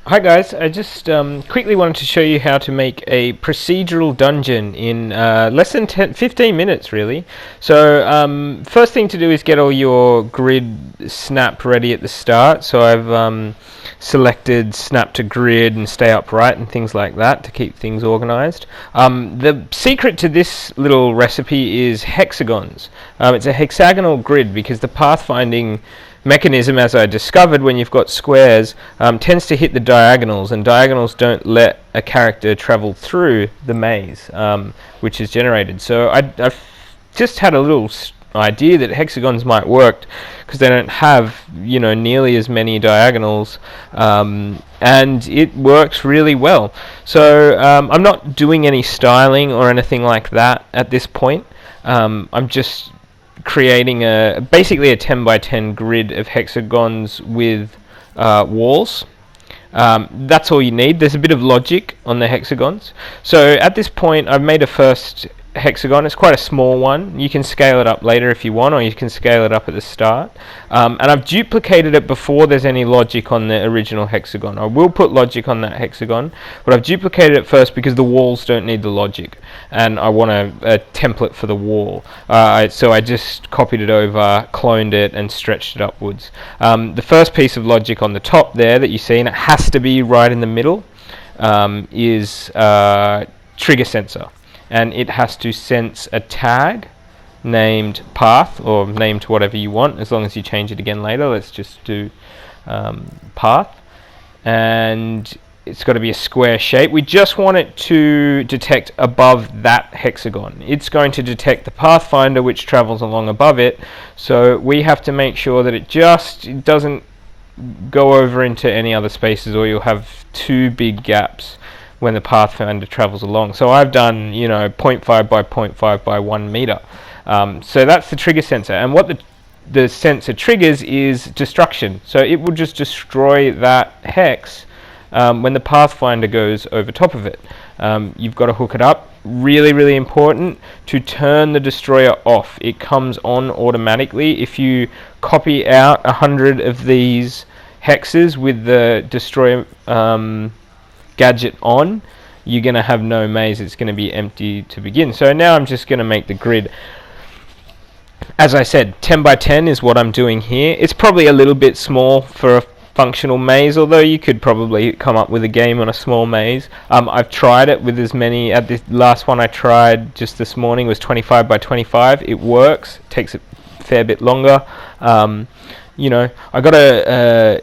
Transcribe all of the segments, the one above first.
Hi guys, I just quickly wanted to show you how to make a procedural dungeon in less than 15 minutes really. So first thing to do is get all your grid snap ready at the start. So I've selected snap to grid and stay upright and things like that to keep things organized. The secret to this little recipe is hexagons. It's a hexagonal grid because the pathfinding mechanism, as I discovered when you've got squares, tends to hit the diagonals, and diagonals don't let a character travel through the maze which is generated. So I've just had a little idea that hexagons might work because they don't have nearly as many diagonals, and it works really well. So I'm not doing any styling or anything like that at this point. I'm just creating basically a 10 by 10 grid of hexagons with walls. That's all you need. There's a bit of logic on the hexagons. So at this point I've made a first hexagon. It's quite a small one. You can scale it up later if you want, or you can scale it up at the start. And I've duplicated it before there's any logic on the original hexagon. I will put logic on that hexagon, but I've duplicated it first because the walls don't need the logic, and I want a template for the wall. So I just copied it over, cloned it, and stretched it upwards. The first piece of logic on the top there that you see, and it has to be right in the middle, is trigger sensor. And it has to sense a tag named path, or named whatever you want, as long as you change it again later. Let's just do path, and it's got to be a square shape. We just want it to detect above that hexagon. It's going to detect the pathfinder which travels along above it, so we have to make sure that it doesn't go over into any other spaces, or you'll have two big gaps when the pathfinder travels along. So I've done 0.5 by 0.5 by 1 meter. So that's the trigger sensor, and what the sensor triggers is destruction. So it will just destroy that hex when the pathfinder goes over top of it. You've got to hook it up. Really important to turn the destroyer off. It comes on automatically. If you copy out 100 of these hexes with the destroyer gadget on, you're going to have no maze. It's going to be empty to begin. So now I'm just going to make the grid. As I said, 10 by 10 is what I'm doing here. It's probably a little bit small for a functional maze, although you could probably come up with a game on a small maze. I've tried it with as many. At the last one I tried just this morning was 25 by 25. It works. It takes a fair bit longer. I got to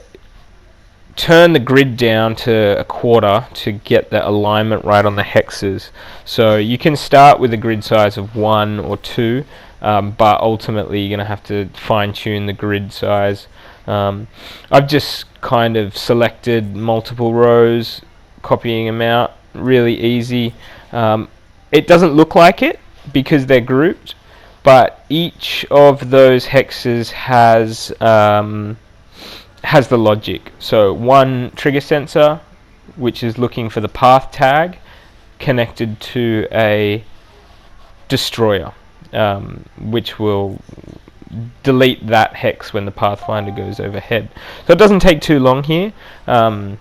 turn the grid down to a quarter to get the alignment right on the hexes. So you can start with a grid size of 1 or 2, but ultimately you're going to have to fine tune the grid size. I've just kind of selected multiple rows, copying them out, really easy. It doesn't look like it because they're grouped, but each of those hexes has the logic. So one trigger sensor, which is looking for the path tag, connected to a destroyer, which will delete that hex when the pathfinder goes overhead. So it doesn't take too long here. That's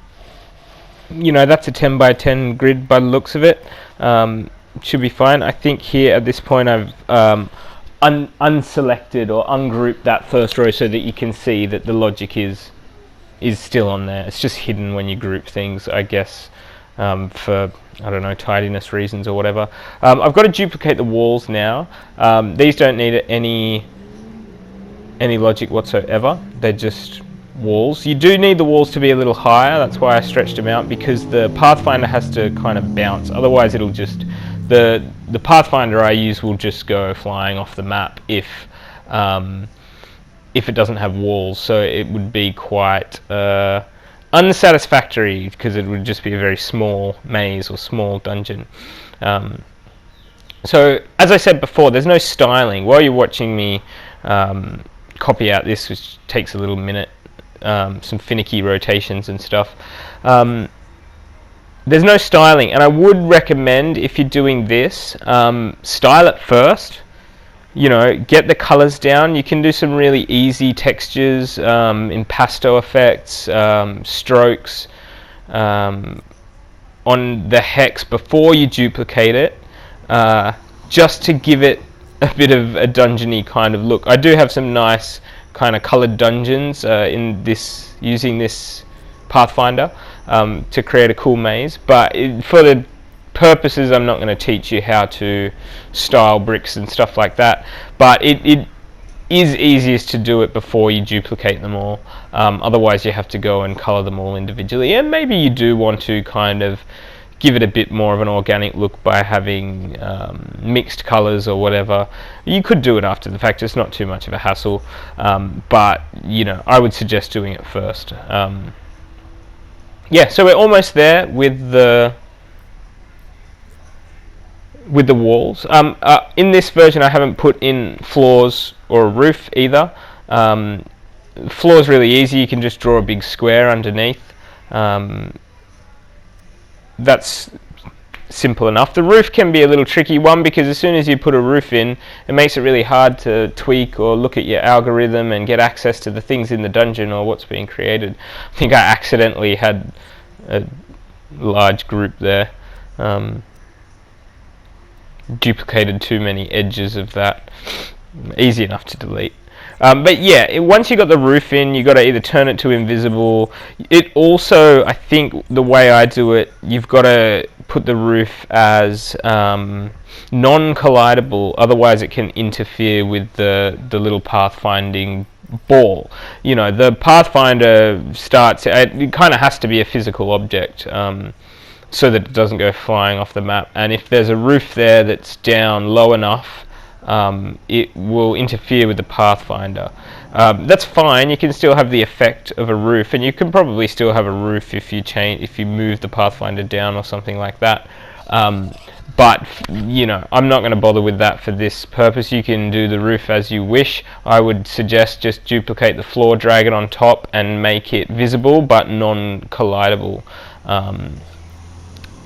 a 10 by 10 grid by the looks of it. Should be fine. I think here at this point I've unselected or ungrouped that first row so that you can see that the logic is still on there. It's just hidden when you group things, I guess, for, I don't know, tidiness reasons or whatever. I've got to duplicate the walls now. These don't need any logic whatsoever. They're just walls. You do need the walls to be a little higher. That's why I stretched them out, because the pathfinder has to kind of bounce. Otherwise it'll just, the pathfinder I use will just go flying off the map if it doesn't have walls. So it would be quite unsatisfactory, because it would just be a very small maze or small dungeon. So as I said before, there's no styling. While you're watching me copy out this, which takes a little minute, some finicky rotations and stuff, there's no styling, and I would recommend, if you're doing this, style it first. Get the colors down. You can do some really easy textures, impasto effects, strokes, on the hex before you duplicate it, just to give it a bit of a dungeony kind of look. I do have some nice kind of coloured dungeons in this, using this pathfinder to create a cool maze, but for the purposes I'm not going to teach you how to style bricks and stuff like that, but it is easiest to do it before you duplicate them all. Otherwise you have to go and colour them all individually, and maybe you do want to kind of give it a bit more of an organic look by having mixed colours or whatever. You could do it after the fact, it's not too much of a hassle, but you know, I would suggest doing it first. Yeah, so we're almost there with the walls. In this version I haven't put in floors or a roof either. Floor's really easy, you can just draw a big square underneath. That's simple enough. The roof can be a little tricky one, because as soon as you put a roof in, it makes it really hard to tweak or look at your algorithm and get access to the things in the dungeon or what's being created. I think I accidentally had a large group there. Duplicated too many edges of that. Easy enough to delete. But yeah, once you got the roof in, you got to either turn it to invisible. It also, I think the way I do it, you've got to put the roof as non-collidable, otherwise it can interfere with the little pathfinding ball. You know, the pathfinder starts, it kind of has to be a physical object, so that it doesn't go flying off the map, and if there's a roof there that's down low enough, it will interfere with the pathfinder. That's fine, you can still have the effect of a roof, and you can probably still have a roof if you move the pathfinder down or something like that. But you know, I'm not going to bother with that for this purpose. You can do the roof as you wish. I would suggest just duplicate the floor, drag it on top, and make it visible but non-collidable.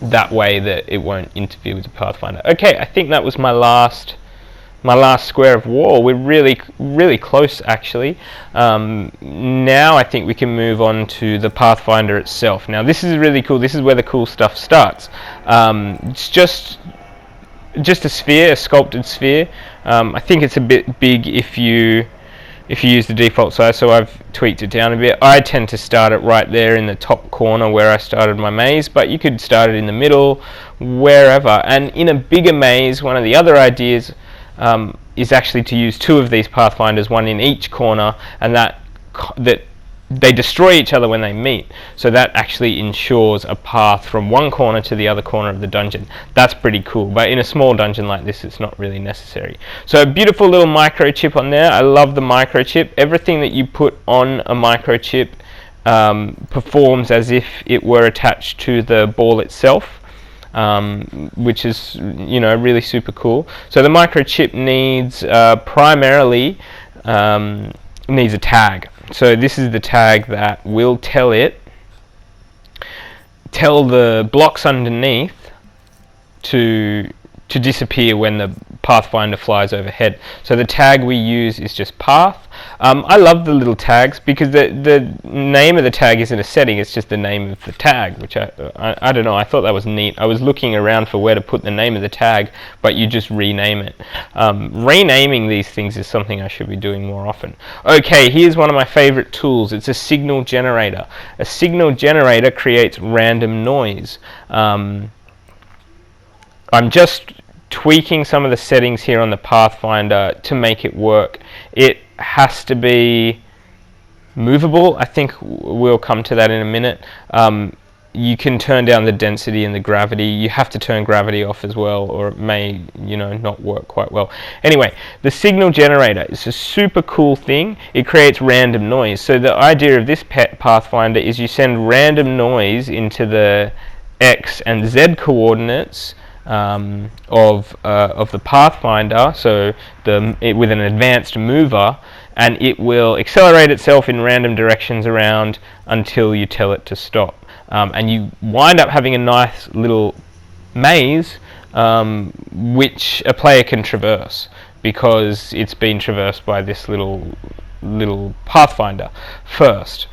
That way that it won't interfere with the pathfinder. Okay, I think that was my last square of wall. We're really close actually. Now I think we can move on to the pathfinder itself. Now this is really cool. This is where the cool stuff starts. It's just a sphere, a sculpted sphere. I think it's a bit big if you use the default size, so I've tweaked it down a bit. I tend to start it right there in the top corner where I started my maze, but you could start it in the middle, wherever. And in a bigger maze, one of the other ideas is actually to use two of these pathfinders, one in each corner, and that they destroy each other when they meet, so that actually ensures a path from one corner to the other corner of the dungeon. That's pretty cool, but in a small dungeon like this it's not really necessary. So a beautiful little microchip on there. I love the microchip. Everything that you put on a microchip performs as if it were attached to the ball itself, which is, you know, really super cool. So the microchip needs primarily needs a tag. So this is the tag that will tell the blocks underneath to disappear when the pathfinder flies overhead. So the tag we use is just path. I love the little tags because the name of the tag isn't a setting, it's just the name of the tag, which I don't know, I thought that was neat. I was looking around for where to put the name of the tag, but you just rename it. Renaming these things is something I should be doing more often. Okay, here's one of my favorite tools. It's a signal generator. A signal generator creates random noise. I'm just tweaking some of the settings here on the Pathfinder to make it work. It has to be movable. I think we'll come to that in a minute. You can turn down the density and the gravity. You have to turn gravity off as well, or it may, you know, not work quite well. Anyway, the signal generator is a super cool thing. It creates random noise. So the idea of this Pathfinder is you send random noise into the X and Z coordinates of the Pathfinder, so with an advanced mover, and it will accelerate itself in random directions around until you tell it to stop. And you wind up having a nice little maze which a player can traverse because it's been traversed by this little Pathfinder first.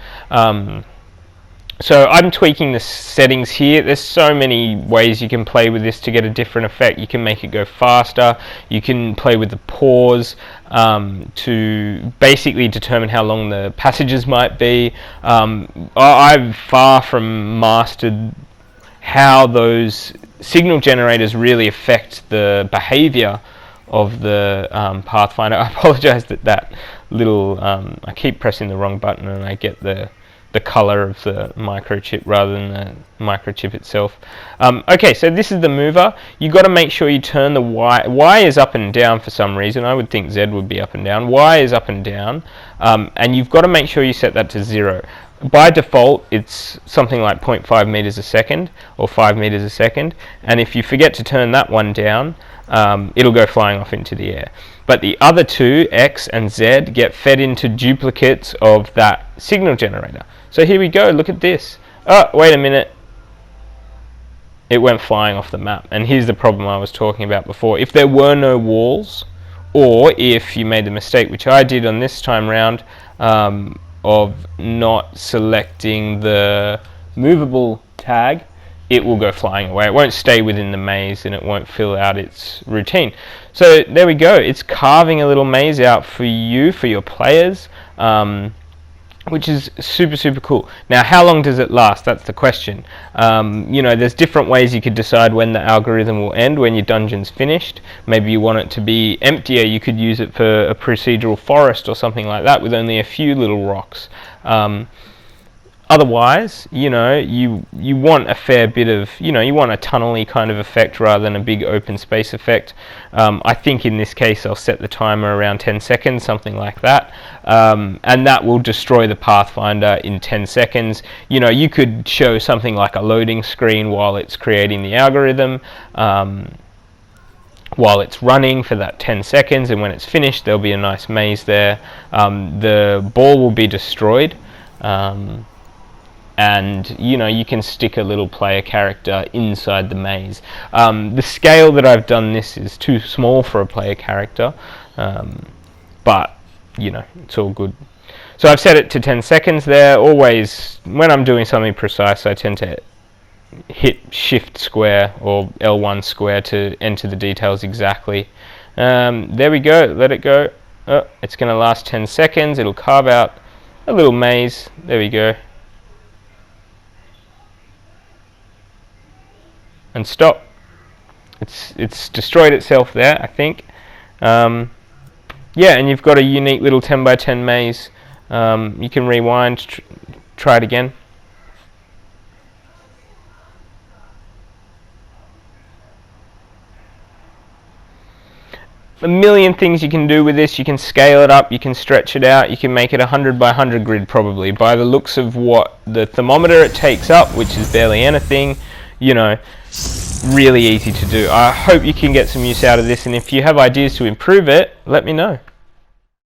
So I'm tweaking the settings here. There's so many ways you can play with this to get a different effect. You can make it go faster. You can play with the pause to basically determine how long the passages might be. I've far from mastered how those signal generators really affect the behavior of the Pathfinder. I apologize that little I keep pressing the wrong button and I get the color of the microchip rather than the microchip itself. Okay, so this is the mover. You've got to make sure you turn the Y. Y is up and down for some reason. I would think Z would be up and down. Y is up and down, and you've got to make sure you set that to 0. By default, it's something like 0.5 meters a second or 5 meters a second, and if you forget to turn that one down, it'll go flying off into the air. But the other two, X and Z, get fed into duplicates of that signal generator. So here we go, look at this. Oh, wait a minute. It went flying off the map. And here's the problem I was talking about before. If there were no walls, or if you made the mistake, which I did on this time round, of not selecting the movable tag, it will go flying away. It won't stay within the maze and it won't fill out its routine. So there we go. It's carving a little maze out for you, for your players, which is super cool. Now, how long does it last? That's the question. You know, there's different ways you could decide when the algorithm will end, when your dungeon's finished. Maybe you want it to be emptier. You could use it for a procedural forest or something like that with only a few little rocks. Otherwise, you know, you want a fair bit of, you know, you want a tunnel-y kind of effect rather than a big open space effect. I think in this case I'll set the timer around 10 seconds, something like that, and that will destroy the Pathfinder in 10 seconds. You know, you could show something like a loading screen while it's creating the algorithm, while it's running for that 10 seconds, and when it's finished there'll be a nice maze there. The ball will be destroyed. And you know, you can stick a little player character inside the maze. The scale that I've done this is too small for a player character, but you know, it's all good. So I've set it to 10 seconds there. Always when I'm doing something precise I tend to hit shift square or L1 square to enter the details exactly. There we go, let it go. Oh, it's going to last 10 seconds. It'll carve out a little maze. There we go. And stop. It's destroyed itself there, I think. Yeah, and you've got a unique little 10 by 10 maze. You can rewind, try it again. A million things you can do with this. You can scale it up, you can stretch it out, you can make it 100 by 100 grid probably. By the looks of what the thermometer it takes up, which is barely anything, you know, really easy to do. I hope you can get some use out of this, and if you have ideas to improve it, let me know.